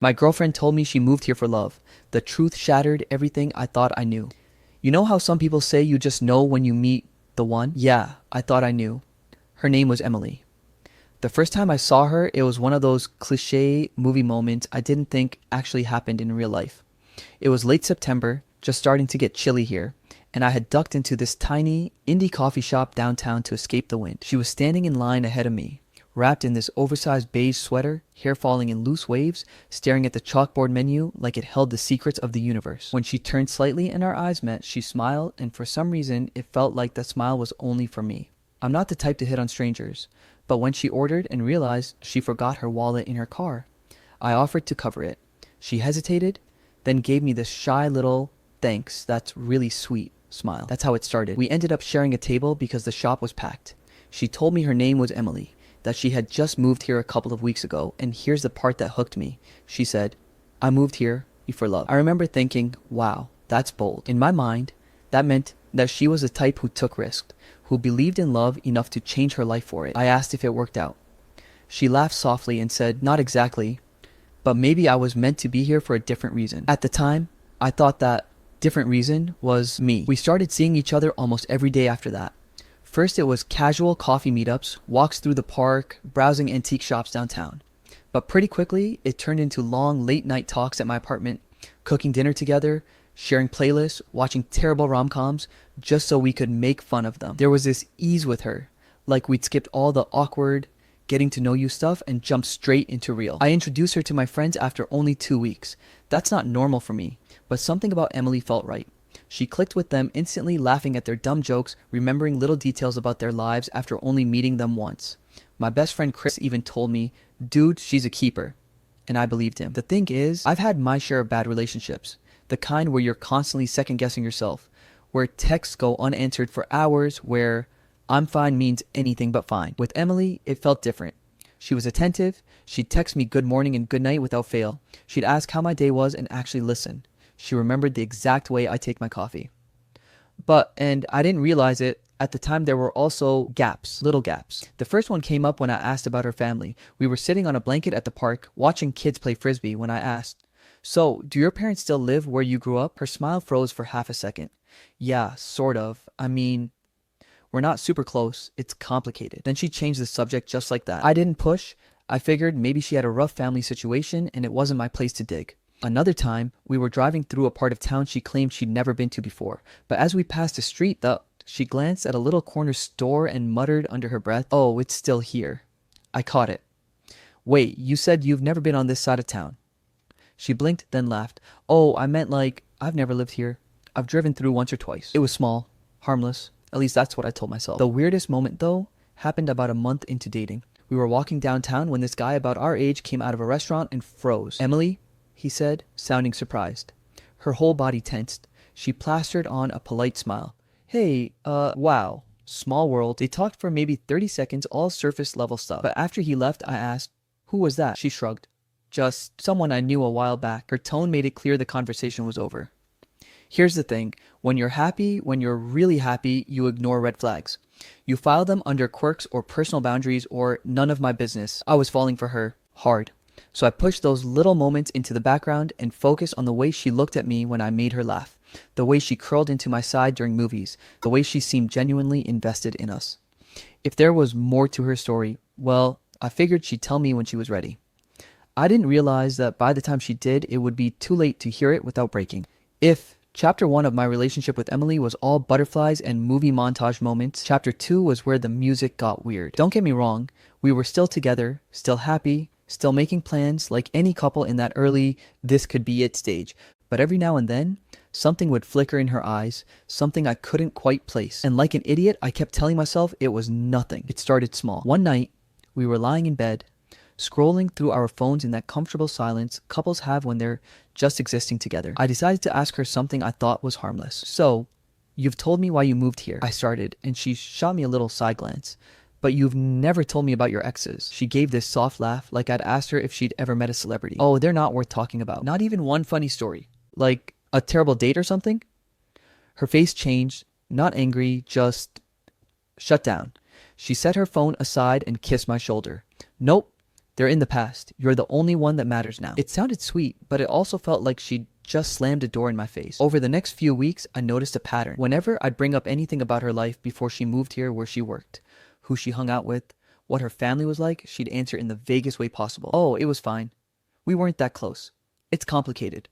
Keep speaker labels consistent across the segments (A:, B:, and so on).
A: My girlfriend told me she moved here for love. The truth shattered everything I thought I knew. You know how some people say you just know when you meet the one? Yeah, I thought I knew. Her name was Emily. The first time I saw her, it was one of those cliche movie moments I didn't think actually happened in real life. It was late September, just starting to get chilly here, and I had ducked into this tiny indie coffee shop downtown to escape the wind. She was standing in line ahead of me, wrapped in this oversized beige sweater, hair falling in loose waves, staring at the chalkboard menu like it held the secrets of the universe. When she turned slightly and our eyes met, she smiled, and for some reason, it felt like the smile was only for me. I'm not the type to hit on strangers, but when she ordered and realized she forgot her wallet in her car, I offered to cover it. She hesitated, then gave me this shy little "thanks, that's really sweet" smile. That's how it started. We ended up sharing a table because the shop was packed. She told me her name was Emily, that she had just moved here a couple of weeks ago, and here's the part that hooked me. She said, "I moved here for love." I remember thinking, wow, that's bold. In my mind, that meant that she was the type who took risks, who believed in love enough to change her life for it. I asked if it worked out. She laughed softly and said, "Not exactly, but maybe I was meant to be here for a different reason." At the time, I thought that different reason was me. We started seeing each other almost every day after that. First, it was casual coffee meetups, walks through the park, browsing antique shops downtown. But pretty quickly, it turned into long late-night talks at my apartment, cooking dinner together, sharing playlists, watching terrible rom-coms, just so we could make fun of them. There was this ease with her, like we'd skipped all the awkward, getting to know you stuff and jumped straight into real. I introduced her to my friends after only 2 weeks. That's not normal for me, but something about Emily felt right. She clicked with them instantly, laughing at their dumb jokes, remembering little details about their lives after only meeting them once. My best friend Chris even told me, "Dude, she's a keeper." And I believed him. The thing is, I've had my share of bad relationships. The kind where you're constantly second guessing yourself. Where texts go unanswered for hours, where "I'm fine" means anything but fine. With Emily, it felt different. She was attentive. She'd text me good morning and good night without fail. She'd ask how my day was and actually listen. She remembered the exact way I take my coffee. And I didn't realize it, at the time there were also gaps, little gaps. The first one came up when I asked about her family. We were sitting on a blanket at the park, watching kids play frisbee when I asked, "So, do your parents still live where you grew up?" Her smile froze for half a second. "Yeah, sort of. I mean, we're not super close. It's complicated." Then she changed the subject just like that. I didn't push. I figured maybe she had a rough family situation and it wasn't my place to dig. Another time, we were driving through a part of town she claimed she'd never been to before. But as we passed a street, she glanced at a little corner store and muttered under her breath, "Oh, it's still here." I caught it. "Wait, you said you've never been on this side of town?" She blinked, then laughed. "Oh, I meant like, I've never lived here. I've driven through once or twice." It was small, harmless. At least that's what I told myself. The weirdest moment, though, happened about a month into dating. We were walking downtown when this guy about our age came out of a restaurant and froze. "Emily?" he said, sounding surprised. Her whole body tensed. She plastered on a polite smile. "Hey, wow. Small world." They talked for maybe 30 seconds, all surface level stuff. But after he left, I asked, "Who was that?" She shrugged. "Just someone I knew a while back." Her tone made it clear the conversation was over. Here's the thing. When you're happy, when you're really happy, you ignore red flags. You file them under quirks or personal boundaries or "none of my business." I was falling for her. Hard. So I pushed those little moments into the background and focused on the way she looked at me when I made her laugh, the way she curled into my side during movies, the way she seemed genuinely invested in us. If there was more to her story, well, I figured she'd tell me when she was ready. I didn't realize that by the time she did, it would be too late to hear it without breaking. If Chapter 1 of my relationship with Emily was all butterflies and movie montage moments, Chapter 2 was where the music got weird. Don't get me wrong, we were still together, still happy, still making plans like any couple in that early "this could be it" stage. But every now and then, something would flicker in her eyes, something I couldn't quite place. And like an idiot, I kept telling myself it was nothing. It started small. One night, we were lying in bed, scrolling through our phones in that comfortable silence couples have when they're just existing together. I decided to ask her something I thought was harmless. "So, you've told me why you moved here," I started, and she shot me a little side glance. "But you've never told me about your exes." She gave this soft laugh, like I'd asked her if she'd ever met a celebrity. "Oh, they're not worth talking about. Not even one funny story. Like a terrible date or something?" Her face changed, not angry, just shut down. She set her phone aside and kissed my shoulder. "Nope. They're in the past. You're the only one that matters now. It sounded sweet, but it also felt like she'd just slammed a door in my face. Over the next few weeks, I noticed a pattern. Whenever I'd bring up anything about her life before she moved here, where she worked, who she hung out with, what her family was like, she'd answer in the vaguest way possible. Oh, it was fine. We weren't that close. It's complicated.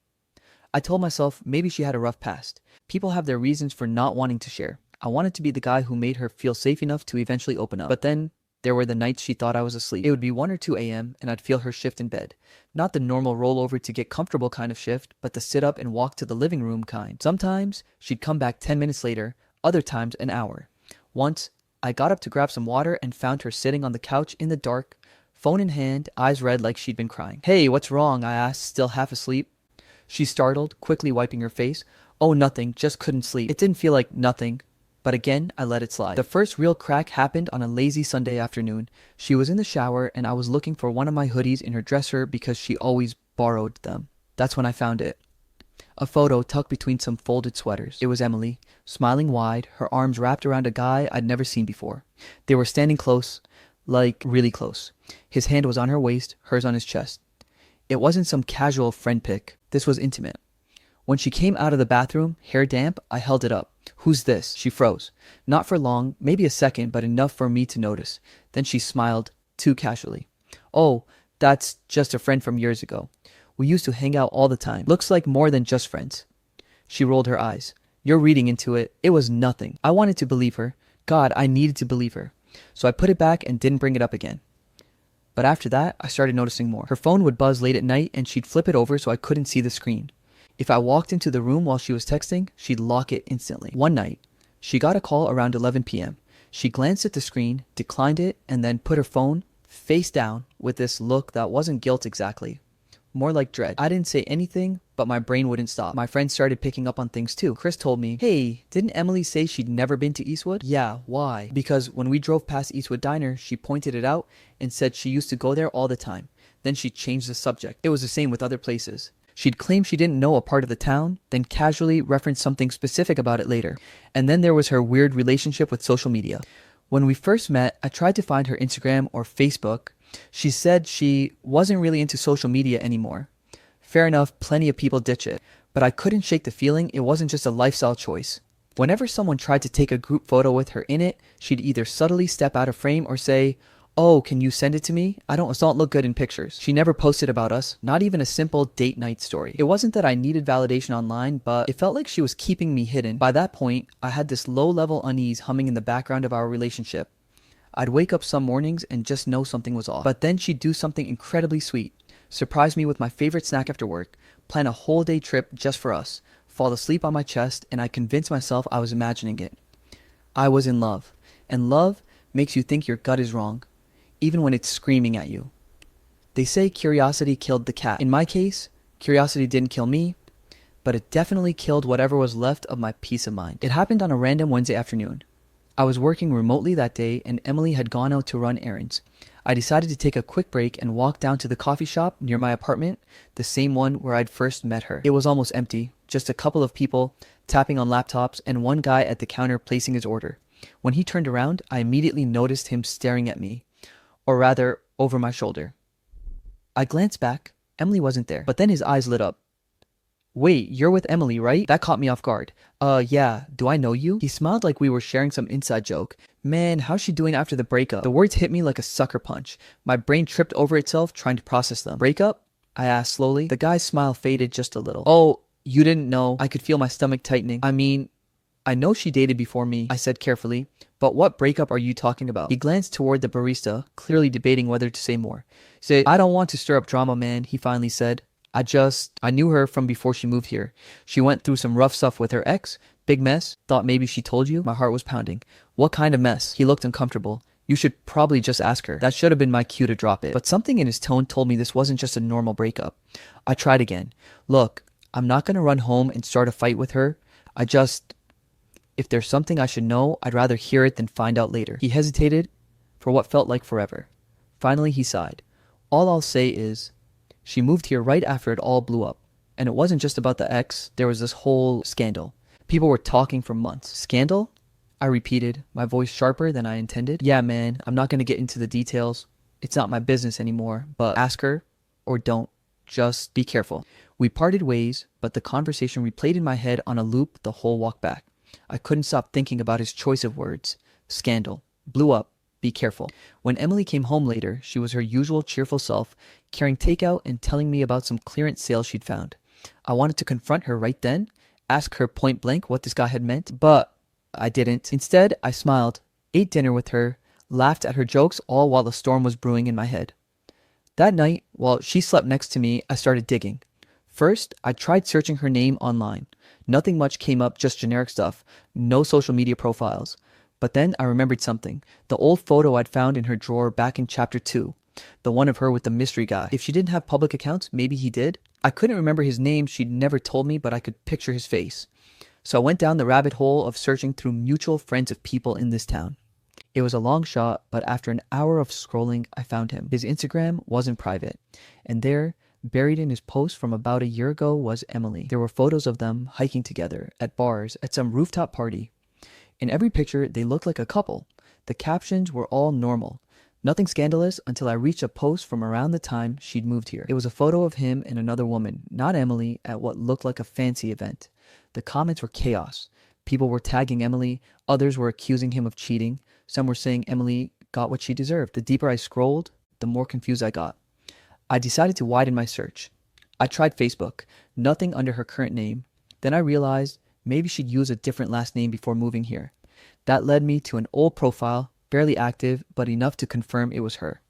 A: I told myself maybe she had a rough past. People have their reasons for not wanting to share. I wanted to be the guy who made her feel safe enough to eventually open up. But then there were the nights she thought I was asleep. It would be 1 or 2 a.m. and I'd feel her shift in bed. Not the normal rollover to get comfortable kind of shift, but the sit up and walk to the living room kind. Sometimes she'd come back 10 minutes later, other times an hour. Once, I got up to grab some water and found her sitting on the couch in the dark, phone in hand, eyes red like she'd been crying. Hey, what's wrong? I asked, still half asleep. She startled, quickly wiping her face. Oh, nothing, just couldn't sleep. It didn't feel like nothing, but again, I let it slide. The first real crack happened on a lazy Sunday afternoon. She was in the shower and I was looking for one of my hoodies in her dresser because she always borrowed them. That's when I found it. A photo tucked between some folded sweaters. It was Emily, smiling wide, her arms wrapped around a guy I'd never seen before. They were standing close, like really close. His hand was on her waist, hers on his chest. It wasn't some casual friend pic. This was intimate. When she came out of the bathroom, hair damp, I held it up. Who's this? She froze. Not for long, maybe a second, but enough for me to notice. Then she smiled, too casually. Oh, that's just a friend from years ago. We used to hang out all the time. Looks like more than just friends. She rolled her eyes. You're reading into it. It was nothing. I wanted to believe her. God, I needed to believe her. So I put it back and didn't bring it up again. But after that, I started noticing more. Her phone would buzz late at night and she'd flip it over so I couldn't see the screen. If I walked into the room while she was texting, she'd lock it instantly. One night, she got a call around 11 p.m. She glanced at the screen, declined it, and then put her phone face down with this look that wasn't guilt exactly. More like dread. I didn't say anything, but my brain wouldn't stop. My friends started picking up on things too. Chris told me, hey, didn't Emily say she'd never been to Eastwood? Yeah, why? Because when we drove past Eastwood Diner, she pointed it out and said she used to go there all the time. Then she changed the subject. It was the same with other places. She'd claim she didn't know a part of the town, then casually reference something specific about it later. And then there was her weird relationship with social media. When we first met, I tried to find her Instagram or Facebook. She said she wasn't really into social media anymore. Fair enough, plenty of people ditch it. But I couldn't shake the feeling it wasn't just a lifestyle choice. Whenever someone tried to take a group photo with her in it, she'd either subtly step out of frame or say, oh, can you send it to me? I don't look good in pictures. She never posted about us, not even a simple date night story. It wasn't that I needed validation online, but it felt like she was keeping me hidden. By that point, I had this low-level unease humming in the background of our relationship. I'd wake up some mornings and just know something was off. But then she'd do something incredibly sweet. Surprise me with my favorite snack after work, plan a whole day trip just for us, fall asleep on my chest, and I convinced myself I was imagining it. I was in love. And love makes you think your gut is wrong, even when it's screaming at you. They say curiosity killed the cat. In my case, curiosity didn't kill me, but it definitely killed whatever was left of my peace of mind. It happened on a random Wednesday afternoon. I was working remotely that day and Emily had gone out to run errands. I decided to take a quick break and walk down to the coffee shop near my apartment, the same one where I'd first met her. It was almost empty, just a couple of people tapping on laptops and one guy at the counter placing his order. When he turned around, I immediately noticed him staring at me. Or rather, over my shoulder. I glanced back. Emily wasn't there. But then his eyes lit up. Wait, you're with Emily, right? That caught me off guard. Yeah. Do I know you? He smiled like we were sharing some inside joke. Man, how's she doing after the breakup? The words hit me like a sucker punch. My brain tripped over itself trying to process them. Breakup? I asked slowly. The guy's smile faded just a little. Oh, you didn't know. I could feel my stomach tightening. I mean, I know she dated before me, I said carefully. But what breakup are you talking about? He glanced toward the barista, clearly debating whether to say more. He said, I don't want to stir up drama, man, he finally said. I knew her from before she moved here. She went through some rough stuff with her ex. Big mess. Thought maybe she told you. My heart was pounding. What kind of mess? He looked uncomfortable. You should probably just ask her. That should have been my cue to drop it. But something in his tone told me this wasn't just a normal breakup. I tried again. Look, I'm not going to run home and start a fight with her. If there's something I should know, I'd rather hear it than find out later. He hesitated for what felt like forever. Finally, he sighed. All I'll say is, she moved here right after it all blew up. And it wasn't just about the ex, there was this whole scandal. People were talking for months. Scandal? I repeated, my voice sharper than I intended. Yeah, man, I'm not going to get into the details. It's not my business anymore, but ask her or don't. Just be careful. We parted ways, but the conversation replayed in my head on a loop the whole walk back. I couldn't stop thinking about his choice of words. Scandal. Blew up. Be careful. When Emily came home later, she was her usual cheerful self, carrying takeout and telling me about some clearance sale she'd found. I wanted to confront her right then, ask her point blank what this guy had meant, but I didn't. Instead, I smiled, ate dinner with her, laughed at her jokes, all while a storm was brewing in my head. That night, while she slept next to me, I started digging. First, I tried searching her name online. Nothing much came up, just generic stuff. No social media profiles. But then I remembered something. The old photo I'd found in her drawer back in chapter 2. The one of her with the mystery guy. If she didn't have public accounts, maybe he did. I couldn't remember his name, she'd never told me, but I could picture his face. So I went down the rabbit hole of searching through mutual friends of people in this town. It was a long shot, but after an hour of scrolling, I found him. His Instagram wasn't private. And there, buried in his post from about a year ago, was Emily. There were photos of them hiking together, at bars, at some rooftop party. In every picture, they looked like a couple. The captions were all normal. Nothing scandalous until I reached a post from around the time she'd moved here. It was a photo of him and another woman, not Emily, at what looked like a fancy event. The comments were chaos. People were tagging Emily, others were accusing him of cheating. Some were saying Emily got what she deserved. The deeper I scrolled, the more confused I got. I decided to widen my search. I tried Facebook, nothing under her current name. Then I realized maybe she'd use a different last name before moving here. That led me to an old profile, barely active, but enough to confirm it was her.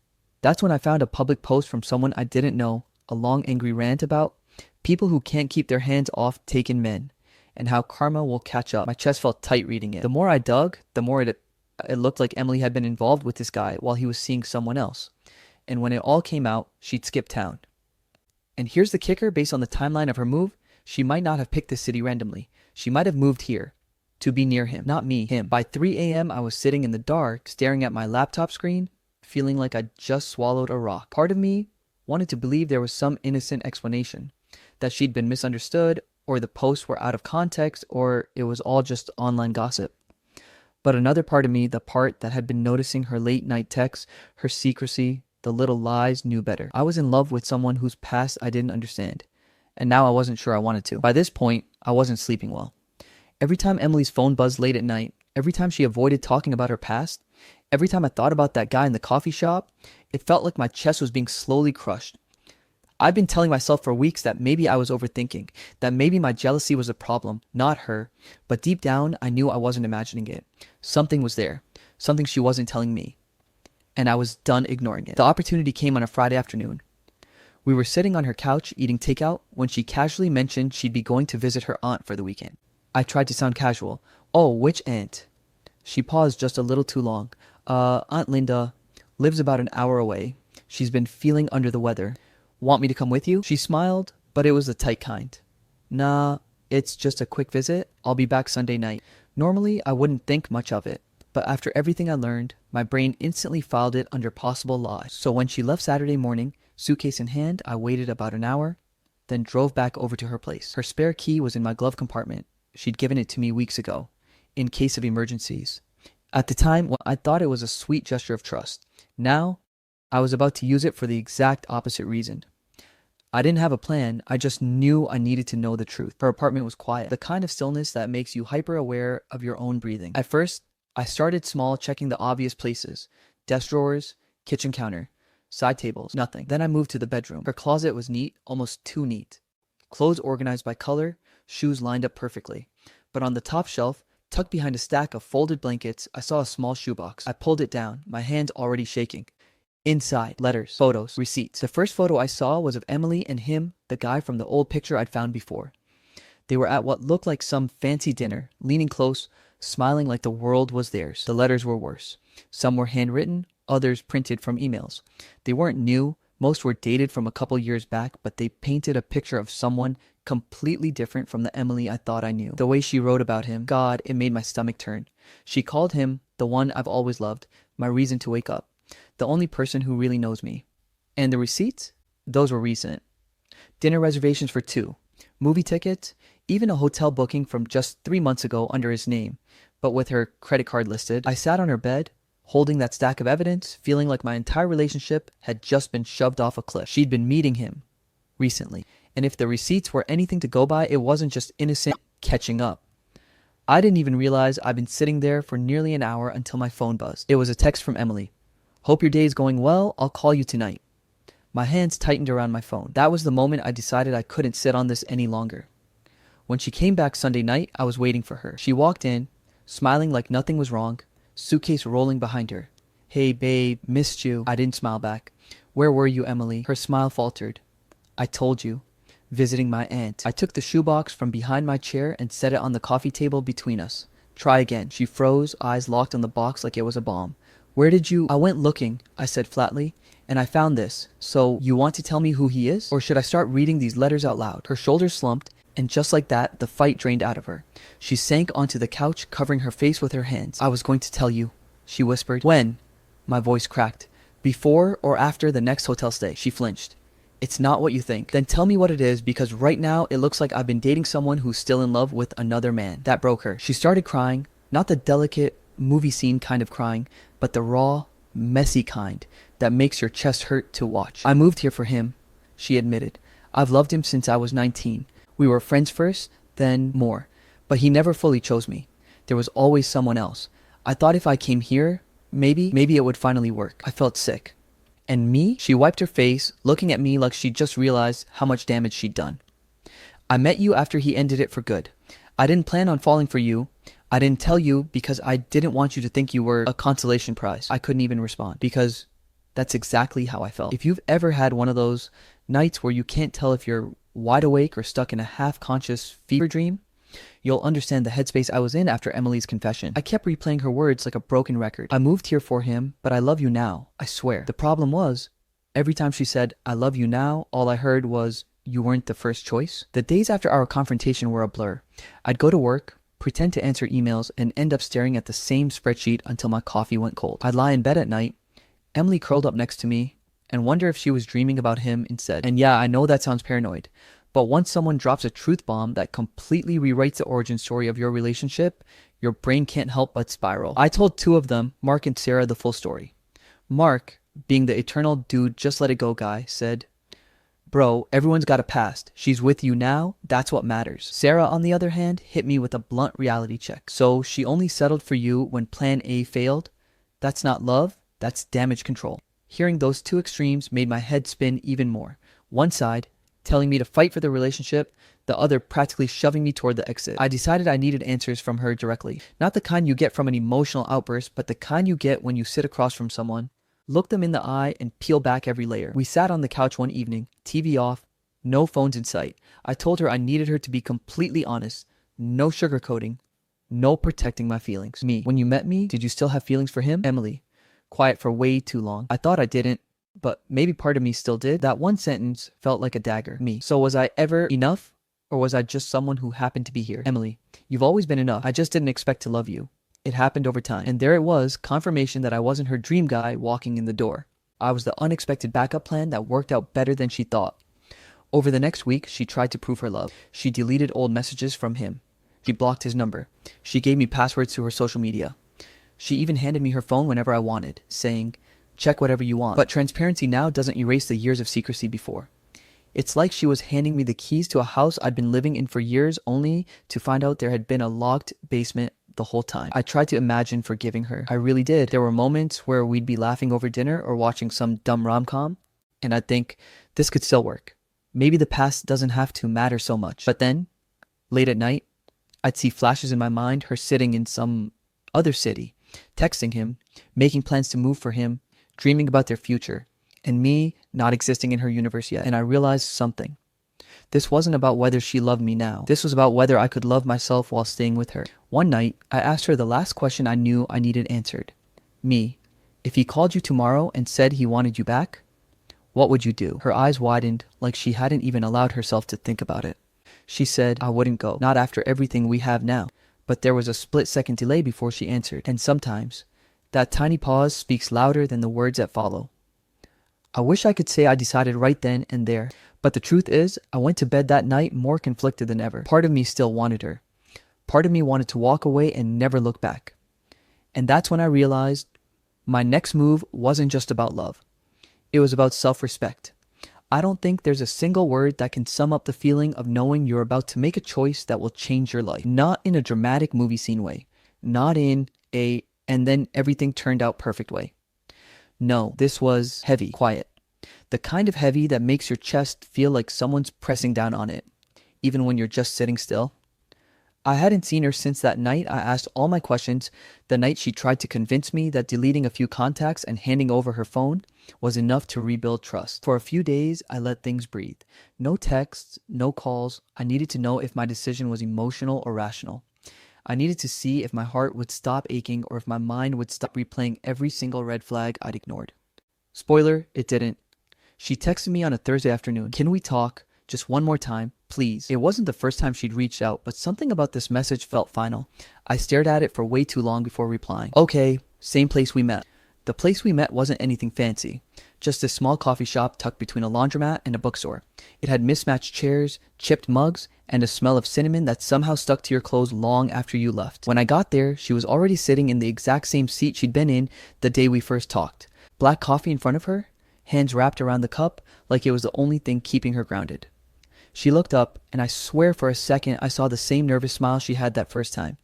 A: That's when I found a public post from someone I didn't know, a long angry rant about people who can't keep their hands off taken men, and how karma will catch up. My chest felt tight reading it. The more I dug, the more it looked like Emily had been involved with this guy while he was seeing someone else. And when it all came out, she'd skipped town. And here's the kicker, based on the timeline of her move, she might not have picked this city randomly. She might have moved here to be near him, not me, him. By 3 a.m., I was sitting in the dark, staring at my laptop screen, feeling like I'd just swallowed a rock. Part of me wanted to believe there was some innocent explanation, that she'd been misunderstood, or the posts were out of context, or it was all just online gossip. But another part of me, the part that had been noticing her late night texts, her secrecy, the little lies, knew better. I was in love with someone whose past I didn't understand, and now I wasn't sure I wanted to. By this point, I wasn't sleeping well. Every time Emily's phone buzzed late at night, every time she avoided talking about her past, every time I thought about that guy in the coffee shop, it felt like my chest was being slowly crushed. I'd been telling myself for weeks that maybe I was overthinking, that maybe my jealousy was a problem, not her, but deep down I knew I wasn't imagining it. Something was there, something she wasn't telling me, and I was done ignoring it. The opportunity came on a Friday afternoon. We were sitting on her couch eating takeout when she casually mentioned she'd be going to visit her aunt for the weekend. I tried to sound casual. Oh, which aunt? She paused just a little too long. Aunt Linda lives about an hour away. She's been feeling under the weather. Want me to come with you? She smiled, but it was the tight kind. Nah, it's just a quick visit. I'll be back Sunday night. Normally, I wouldn't think much of it, but after everything I learned, my brain instantly filed it under possible lies. So when she left Saturday morning, suitcase in hand, I waited about an hour, then drove back over to her place. Her spare key was in my glove compartment. She'd given it to me weeks ago, in case of emergencies. At the time, I thought it was a sweet gesture of trust. Now, I was about to use it for the exact opposite reason. I didn't have a plan, I just knew I needed to know the truth. Her apartment was quiet, the kind of stillness that makes you hyper-aware of your own breathing. At first, I started small, checking the obvious places. Desk drawers, kitchen counter, side tables, nothing. Then I moved to the bedroom. Her closet was neat, almost too neat. Clothes organized by color, shoes lined up perfectly. But on the top shelf, tucked behind a stack of folded blankets, I saw a small shoebox. I pulled it down, my hands already shaking. Inside, letters, photos, receipts. The first photo I saw was of Emily and him, the guy from the old picture I'd found before. They were at what looked like some fancy dinner, leaning close, smiling like the world was theirs. The letters were worse. Some were handwritten, others printed from emails. They weren't new, most were dated from a couple years back, but they painted a picture of someone completely different from the Emily I thought I knew. The way she wrote about him, God, it made my stomach turn. She called him the one I've always loved, my reason to wake up, the only person who really knows me. And the receipts? Those were recent. Dinner reservations for 2, movie tickets, even a hotel booking from just 3 months ago under his name, but with her credit card listed. I sat on her bed, holding that stack of evidence, feeling like my entire relationship had just been shoved off a cliff. She'd been meeting him recently, and if the receipts were anything to go by, it wasn't just innocent catching up. I didn't even realize I'd been sitting there for nearly an hour until my phone buzzed. It was a text from Emily. "Hope your day is going well. I'll call you tonight." My hands tightened around my phone. That was the moment I decided I couldn't sit on this any longer. When she came back Sunday night, I was waiting for her. She walked in, smiling like nothing was wrong, suitcase rolling behind her. "Hey babe, missed you." I didn't smile back. "Where were you, Emily?" Her smile faltered. "I told you. Visiting my aunt." I took the shoebox from behind my chair and set it on the coffee table between us. "Try again." She froze, eyes locked on the box like it was a bomb. "Where did you—" "I went looking," I said flatly, "and I found this. So, you want to tell me who he is? Or should I start reading these letters out loud?" Her shoulders slumped, and just like that, the fight drained out of her. She sank onto the couch, covering her face with her hands. "I was going to tell you," she whispered. "When?" My voice cracked. "Before or after the next hotel stay?" She flinched. "It's not what you think." "Then tell me what it is, because right now it looks like I've been dating someone who's still in love with another man." That broke her. She started crying, not the delicate movie scene kind of crying, but the raw, messy kind that makes your chest hurt to watch. "I moved here for him," she admitted. "I've loved him since I was 19. We were friends first, then more. But he never fully chose me. There was always someone else. I thought if I came here, maybe it would finally work." I felt sick. "And me?" She wiped her face, looking at me like she just realized how much damage she'd done. "I met you after he ended it for good. I didn't plan on falling for you. I didn't tell you because I didn't want you to think you were a consolation prize." I couldn't even respond, because that's exactly how I felt. If you've ever had one of those nights where you can't tell if you're wide awake or stuck in a half-conscious fever dream, you'll understand the headspace I was in after Emily's confession. I kept replaying her words like a broken record. "I moved here for him, but I love you now, I swear." The problem was, every time she said, "I love you now," all I heard was, "You weren't the first choice." The days after our confrontation were a blur. I'd go to work, pretend to answer emails, and end up staring at the same spreadsheet until my coffee went cold. I'd lie in bed at night, Emily curled up next to me, and wonder if she was dreaming about him instead. And yeah, I know that sounds paranoid, but once someone drops a truth bomb that completely rewrites the origin story of your relationship, your brain can't help but spiral. I told two of them, Mark and Sarah, the full story. Mark, being the eternal dude just let it go guy, said, "Bro, everyone's got a past. She's with you now. That's what matters." Sarah, on the other hand, hit me with a blunt reality check. "So she only settled for you when plan A failed? That's not love. That's damage control." Hearing those two extremes made my head spin even more. One side, telling me to fight for the relationship, the other practically shoving me toward the exit. I decided I needed answers from her directly. Not the kind you get from an emotional outburst, but the kind you get when you sit across from someone, look them in the eye, and peel back every layer. We sat on the couch one evening, TV off, no phones in sight. I told her I needed her to be completely honest, no sugarcoating, no protecting my feelings. Me: "When you met me, did you still have feelings for him?" Emily: "Quiet for way too long. I thought I didn't, but maybe part of me still did." That one sentence felt like a dagger. Me: "So was I ever enough, or was I just someone who happened to be here?" Emily: "You've always been enough. I just didn't expect to love you. It happened over time." And there it was, confirmation that I wasn't her dream guy walking in the door. I was the unexpected backup plan that worked out better than she thought. Over the next week, she tried to prove her love. She deleted old messages from him. She blocked his number. She gave me passwords to her social media. She even handed me her phone whenever I wanted, saying, "Check whatever you want." But transparency now doesn't erase the years of secrecy before. It's like she was handing me the keys to a house I'd been living in for years, only to find out there had been a locked basement the whole time. I tried to imagine forgiving her. I really did. There were moments where we'd be laughing over dinner or watching some dumb rom-com, and I'd think, this could still work. Maybe the past doesn't have to matter so much. But then, late at night, I'd see flashes in my mind, her sitting in some other city, texting him, making plans to move for him, dreaming about their future, and me not existing in her universe yet. And I realized something. This wasn't about whether she loved me now. This was about whether I could love myself while staying with her. One night, I asked her the last question I knew I needed answered. Me: "If he called you tomorrow and said he wanted you back, what would you do?" Her eyes widened like she hadn't even allowed herself to think about it. She said, "I wouldn't go. Not after everything we have now." But there was a split-second delay before she answered, and sometimes that tiny pause speaks louder than the words that follow. I wish I could say I decided right then and there, but the truth is, I went to bed that night more conflicted than ever. Part of me still wanted her. Part of me wanted to walk away and never look back. And that's when I realized My next move wasn't just about love. It was about self-respect. I don't think there's a single word that can sum up the feeling of knowing you're about to make a choice that will change your life. Not in a dramatic movie scene way. Not in a and then everything turned out perfect way. No, this was heavy, quiet. The kind of heavy that makes your chest feel like someone's pressing down on it, even when you're just sitting still. I hadn't seen her since that night I asked all my questions, the night she tried to convince me that deleting a few contacts and handing over her phone was enough to rebuild trust. For a few days, I let things breathe. No texts, no calls. I needed to know if my decision was emotional or rational. I needed to see if my heart would stop aching or if my mind would stop replaying every single red flag I'd ignored. Spoiler, it didn't. She texted me on a Thursday afternoon. Can we talk? Just one more time, please. It wasn't the first time she'd reached out, but something about this message felt final. I stared at it for way too long before replying. Okay, same place we met. The place we met wasn't anything fancy. Just a small coffee shop tucked between a laundromat and a bookstore. It had mismatched chairs, chipped mugs, and a smell of cinnamon that somehow stuck to your clothes long after you left. When I got there, she was already sitting in the exact same seat she'd been in the day we first talked. Black coffee in front of her, hands wrapped around the cup like it was the only thing keeping her grounded. She looked up, and I swear for a second I saw the same nervous smile she had that first time.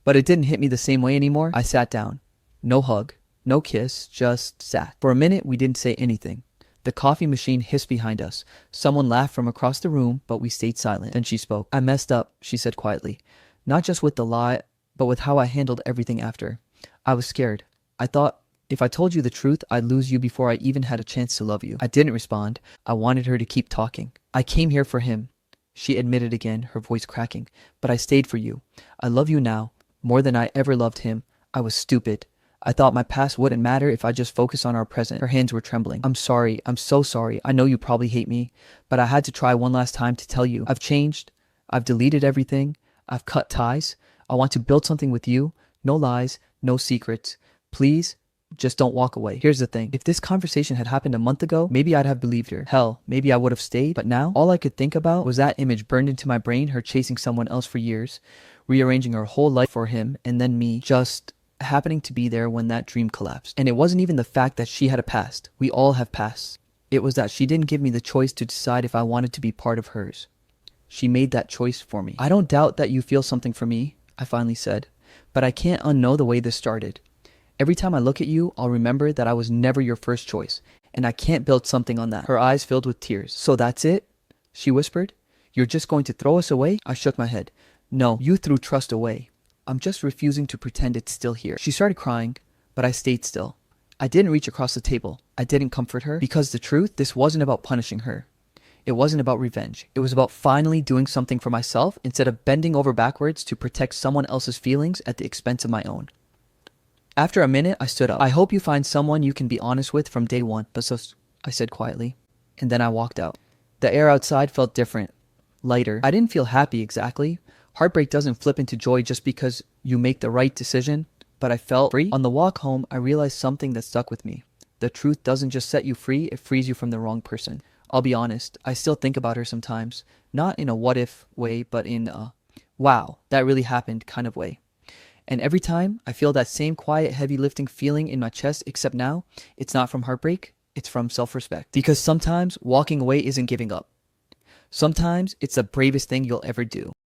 A: But it didn't hit me the same way anymore. I sat down. No hug, no kiss, just sat. For a minute, we didn't say anything. The coffee machine hissed behind us. Someone laughed from across the room, but we stayed silent. Then she spoke. I messed up, she said quietly. Not just with the lie, but with how I handled everything after. I was scared. I thought, if I told you the truth, I'd lose you before I even had a chance to love you. I didn't respond. I wanted her to keep talking. I came here for him, she admitted again, her voice cracking. But I stayed for you. I love you now, more than I ever loved him. I was stupid. I thought my past wouldn't matter if I just focused on our present. Her hands were trembling. I'm sorry. I'm so sorry. I know you probably hate me, but I had to try one last time to tell you. I've changed. I've deleted everything. I've cut ties. I want to build something with you. No lies, no secrets. Please, just don't walk away. Here's the thing. If this conversation had happened a month ago, maybe I'd have believed her. Hell, maybe I would have stayed. But now, all I could think about was that image burned into my brain, her chasing someone else for years, rearranging her whole life for him, and then me just happening to be there when that dream collapsed. And it wasn't even the fact that she had a past. We all have pasts. It was that she didn't give me the choice to decide if I wanted to be part of hers. She made that choice for me. I don't doubt that you feel something for me, I finally said, but I can't unknow the way this started. Every time I look at you, I'll remember that I was never your first choice, and I can't build something on that. Her eyes filled with tears. So that's it? She whispered. You're just going to throw us away? I shook my head. No, you threw trust away. I'm just refusing to pretend it's still here. She started crying, but I stayed still. I didn't reach across the table. I didn't comfort her, because the truth, this wasn't about punishing her. It wasn't about revenge. It was about finally doing something for myself instead of bending over backwards to protect someone else's feelings at the expense of my own. After a minute, I stood up. I hope you find someone you can be honest with from day one, I said quietly. And then I walked out. The air outside felt different, lighter. I didn't feel happy exactly. Heartbreak doesn't flip into joy just because you make the right decision, but I felt free. On the walk home, I realized something that stuck with me. The truth doesn't just set you free, it frees you from the wrong person. I'll be honest, I still think about her sometimes. Not in a what-if way, but in a, wow, that really happened kind of way. And every time, I feel that same quiet, heavy lifting feeling in my chest, except now, it's not from heartbreak, it's from self-respect. Because sometimes, walking away isn't giving up. Sometimes, it's the bravest thing you'll ever do.